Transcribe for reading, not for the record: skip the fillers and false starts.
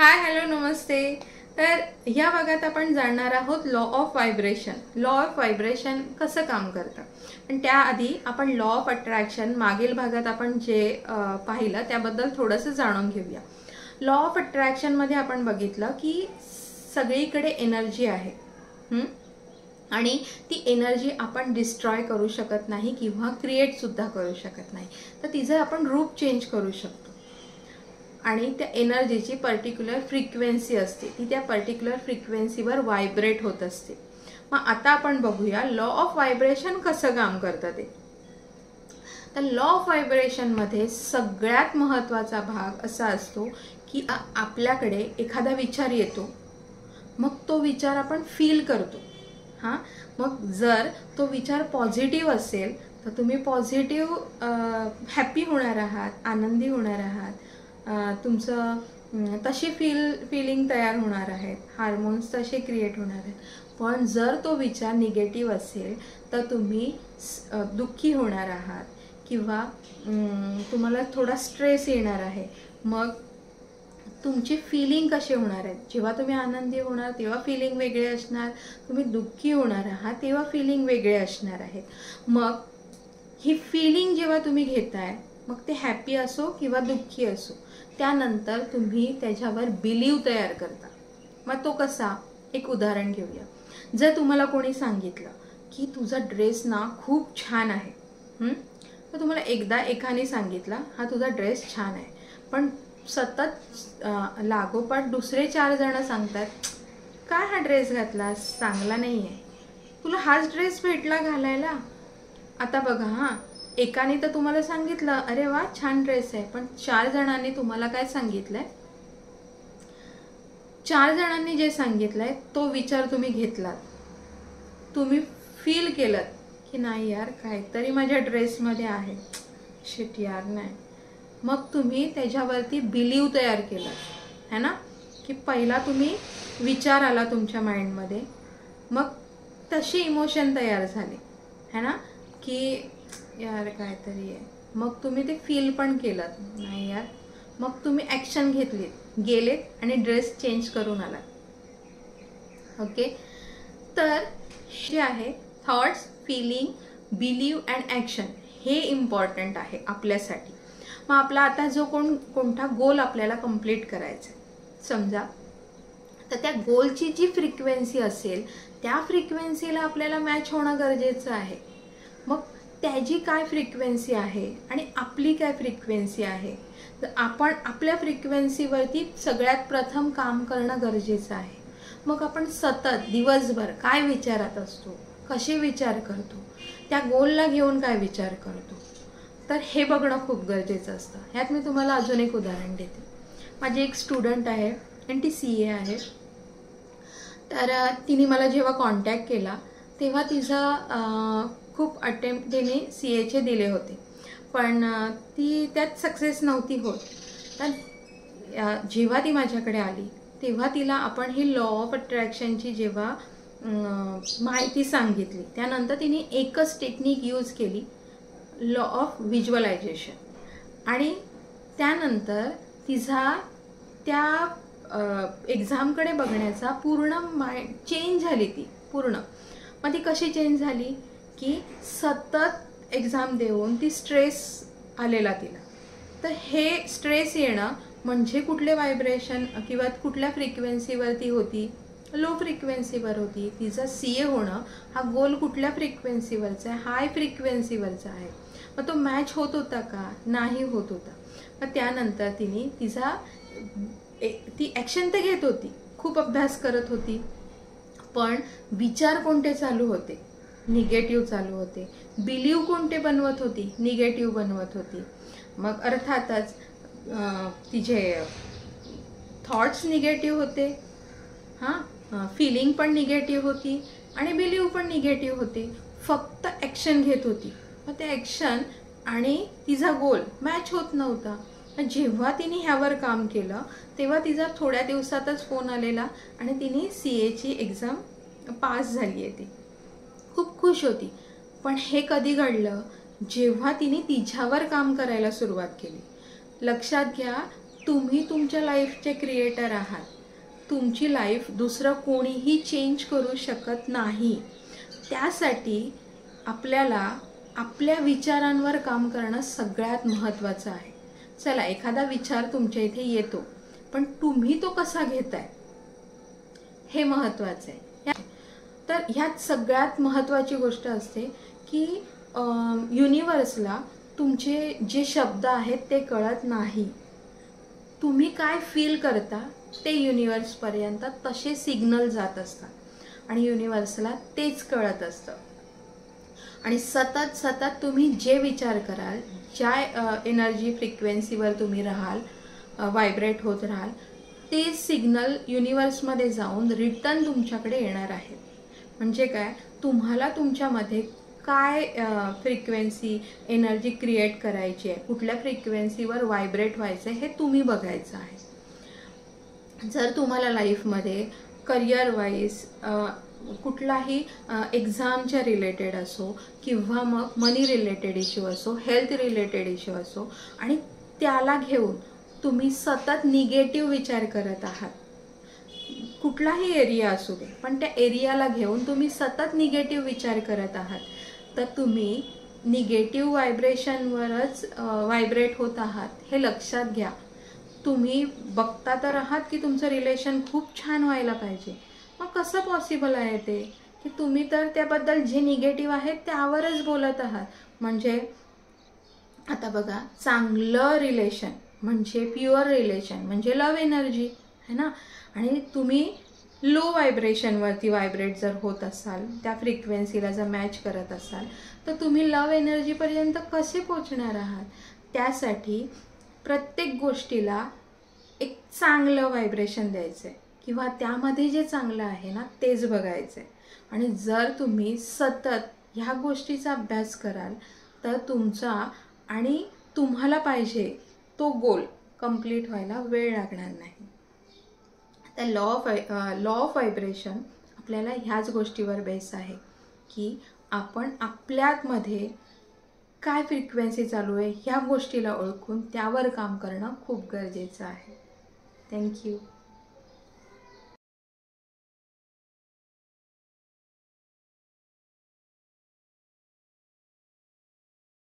Hi hello नमस्ते। तर या भागात आपण जाणणार आहोत law of vibration. Law of vibration कसं काम करतं, पण त्याआधी आपण लॉ ऑफ अट्रॅक्शन मागील भागात आपण जे पाहिलं त्याबद्दल थोडंसं जाणून घेऊया। लॉ ऑफ अट्रॅक्शन मध्ये आपण बघितलं की सगळीकडे एनर्जी आहे आणि ती एनर्जी आपण डिस्ट्रॉय करू शकत नाही किंवा क्रिएट सुद्धा करू शकत नाही, तर तिचं आपण रूप चेंज करू शकतो आणि त्या एनर्जीची पर्टिक्युलर फ्रिक्वेन्सी असते, ती त्या पर्टिक्युलर फ्रिक्वेन्सीवर व्हायब्रेट होत असते। मग आता आपण बघूया लॉ ऑफ व्हायब्रेशन कसं काम करतं ते। तर लॉ ऑफ व्हायब्रेशन मध्ये सगळ्यात महत्त्वाचा भाग असा असतो की आपल्याकडे एखादा विचार येतो, मग तो विचार आपण फील करतो। मग जर तो विचार पॉझिटिव्ह असेल तर तुम्ही पॉझिटिव्ह हॅपी होणार आहात, आनंदी होणार आहात, तुमचं तशी फीलिंग तयार होणार आहेत, हार्मोन्स तसे क्रिएट होणार आहेत। पण जर तो विचार निगेटिव्ह असेल तर तुम्ही दुःखी होणार आहात किंवा तुम्हाला थोडा स्ट्रेस येणार आहे। मग तुमची फीलिंग कशी होणार आहे, जेव्हा तुम्ही आनंदी होणार तेव्हा फीलिंग वेगळे असणार, तुम्ही दुःखी होणार आहात तेव्हा फीलिंग वेगळे असणार आहेत। मग ही फीलिंग जेव्हा तुम्ही घेताय, मग ते हॅपी असो किंवा दुःखी असो, त्यानंतर तुम्ही त्याच्यावर बिलीव तयार करता। मग तो कसा, एक उदाहरण घेऊया। जर तुम्हाला कोणी सांगितलं की तुझा ड्रेस ना खूप छान आहे, तर तुम्हाला एकदा एकाने सांगितला हा तुझा ड्रेस छान आहे, पण सतत लागोपाठ दुसरे 4 जण सांगतात काय हा ड्रेस घातलास, चांगला नाही आहे, तुला हाच ड्रेस भेटला घालायला। आता बघा, एकाने तर तुम्हाला सांगितलं अरे वा छान ड्रेस आहे, पण 4 जणांनी तुम्हाला काय सांगितलंय, 4 जणांनी जे सांगितलंय तो विचार तुम्ही घेतलात, तुम्ही फील केलं की नाही यार काहीतरी माझ्या ड्रेसमध्ये आहे, शिट यार नाही। मग तुम्ही त्याच्यावरती बिलीव तयार केलं है ना, की पहिला तुम्ही विचार आला तुमच्या माइंडमध्ये, मग तशी इमोशन तयार झाले है ना, की यार काहीतरी आहे। मग तुम्ही ते फील पण केलं नाही यार, मग तुम्ही ॲक्शन घेतलीत, गेलेत आणि ड्रेस चेंज करून आलात। ओके, तर जे आहे thoughts, feeling, believe and action हे इम्पॉर्टंट आहे आपल्यासाठी। मग आपला आता जो कोणता गोल आपल्याला कंप्लीट करायचा आहे समजा, तर त्या गोलची जी फ्रिक्वेन्सी असेल त्या फ्रिक्वेन्सीला आपल्याला मॅच होणं गरजेचं आहे। मग त्याची काय फ्रिक्वेन्सी आहे आणि आपली काय फ्रिक्वेन्सी आहे, तर आपण आपल्या फ्रिक्वेन्सीवरती सगळ्यात प्रथम काम करणं गरजेचं आहे। मग आपण सतत दिवसभर काय विचारात असतो, कसे विचार करतो, त्या गोलला घेऊन काय विचार करतो, तर हे बघणं खूप गरजेचं असतं। ह्यात मी तुम्हाला अजून एक उदाहरण देते। माझी एक स्टुडंट आहे आणि ती CA आहे। तर तिने मला जेव्हा कॉन्टॅक्ट केला तेव्हा तिचा खूप अटेम्प्ट तिने CAचे दिले होते, पण ती त्यात सक्सेस नव्हती होत। तर जेव्हा ती माझ्याकडे आली तेव्हा तिला आपण ही लॉ ऑफ अट्रॅक्शनची जेव्हा माहिती सांगितली, त्यानंतर तिने एकच टेक्निक यूज केली, लॉ ऑफ व्हिज्युअलायझेशन, आणि त्यानंतर तिचा त्या एक्झामकडे बघण्याचा पूर्ण माइंड चेंज झाली ती पूर्ण। मग ती कशी चेंज झाली की सतत एक्झाम देऊन ती स्ट्रेस आलेला तिला। तर हे स्ट्रेस येणं म्हणजे कुठले व्हायब्रेशन किंवा कुठल्या फ्रिक्वेन्सीवरती होती, लो फ्रिक्वेन्सीवर होती। तिचा CA होणं हा गोल कुठल्या फ्रिक्वेन्सीवरचा आहे, हाय फ्रिक्वेन्सीवरचा आहे। मग तो मॅच होत होता का, नाही होत होता। मग त्यानंतर तिने ती ॲक्शन तर घेत होती, खूप अभ्यास करत होती, पण विचार कोणते चालू होते, निगेटिव्ह चालू होते। बिलीव कोणते बनवत होती, निगेटिव्ह बनवत होती। मग अर्थातच तिचे थॉट्स निगेटिव्ह होते, फीलिंग पण निगेटिव्ह होती आणि बिलीव पण निगेटिव्ह होते। फक्त ॲक्शन घेत होती, मग ते ॲक्शन आणि तिचा गोल मॅच होत नव्हता। जेव्हा तिने ह्यावर काम केलं तेव्हा तिचा थोड्या दिवसातच फोन आलेला आणि तिने CAची एक्झाम पास झाली आहे। ती खूप खुश होती। पण हे कधी घडलं, जेव्हा तिने तिच्यावर काम करायला सुरुवात केली। लक्षात घ्या, तुम्ही तुमच्या लाईफचे क्रिएटर आहात. तुमची लाईफ दुसरं कोणीही चेंज करू शकत नाही. त्यासाठी आपल्याला आपल्या विचारांवर काम करणं सगळ्यात महत्त्वाचं आहे. चला, एखादा विचार तुमच्या इथे येतो, पण तुम्ही तो कसा घेताय हे महत्त्वाचं आहे. तर ह्यात सगळ्यात महत्त्वाची गोष्ट असते की युनिवर्सला तुमचे जे शब्द आहेत ते कळत नाही. तुम्ही काय फील करता ते युनिवर्सपर्यंत तसे सिग्नल जात असतात आणि युनिवर्सला तेच कळत असतं. आणि सतत सतत तुम्ही जे विचार कराल, ज्या एनर्जी फ्रिक्वेन्सीवर तुम्ही राहाल, व्हायब्रेट होत राहाल, ते सिग्नल युनिवर्समध्ये जाऊन रिटर्न तुमच्याकडे येणार आहेत. म्हणजे काय, तुम्हाला तुमच्यामध्ये काय फ्रिक्वेन्सी एनर्जी क्रिएट करायची आहे, कुठल्या फ्रिक्वेन्सीवर व्हायब्रेट व्हायचं आहे हे तुम्ही बघायचं आहे. जर तुम्हाला लाईफमध्ये करिअर वाईज कुठलाही एक्झामच्या रिलेटेड असो किंवा मग मनी रिलेटेड इश्यू असो, हेल्थ रिलेटेड इश्यू असो, आणि त्याला घेऊन तुम्ही सतत निगेटिव्ह विचार करत आहात, कुठलाही एरिया असू दे, पण त्या एरियाला घेऊन तुम्ही सतत निगेटिव्ह विचार करत आहात, तर तुम्ही निगेटिव्ह व्हायब्रेशनवरच व्हायब्रेट होत आहात हे लक्षात घ्या. तुम्ही बघता तर आहात की तुमचं रिलेशन खूप छान व्हायला पाहिजे, मग कसं पॉसिबल आहे ते की तुम्ही तर त्याबद्दल जे निगेटिव्ह आहे त्यावरच बोलत आहात. म्हणजे आता बघा, चांगलं रिलेशन म्हणजे प्युअर रिलेशन म्हणजे लव्ह एनर्जी है ना. आणि तुम्ही लो व्हायब्रेशनवरती व्हायब्रेट जर होत असाल, त्या फ्रिक्वेन्सीला जर मॅच करत असाल, तर तुम्ही लव्ह एनर्जीपर्यंत कसे पोचणार आहात. त्यासाठी प्रत्येक गोष्टीला एक चांगलं व्हायब्रेशन द्यायचं आहे किंवा त्यामध्ये जे चांगलं आहे ना तेच बघायचं आहे. आणि जर तुम्ही सतत ह्या गोष्टीचा अभ्यास कराल तर तुमचा आणि तुम्हाला पाहिजे तो गोल कंप्लीट व्हायला वेळ लागणार नाही. तर लॉ ऑफ व्हायब्रेशन आपल्याला ह्याच गोष्टीवर बेस आहे की आपण आपल्यामध्ये काय फ्रिक्वेन्सी चालू आहे ह्या गोष्टीला ओळखून त्यावर काम करणं खूप गरजेचं आहे. थँक्यू.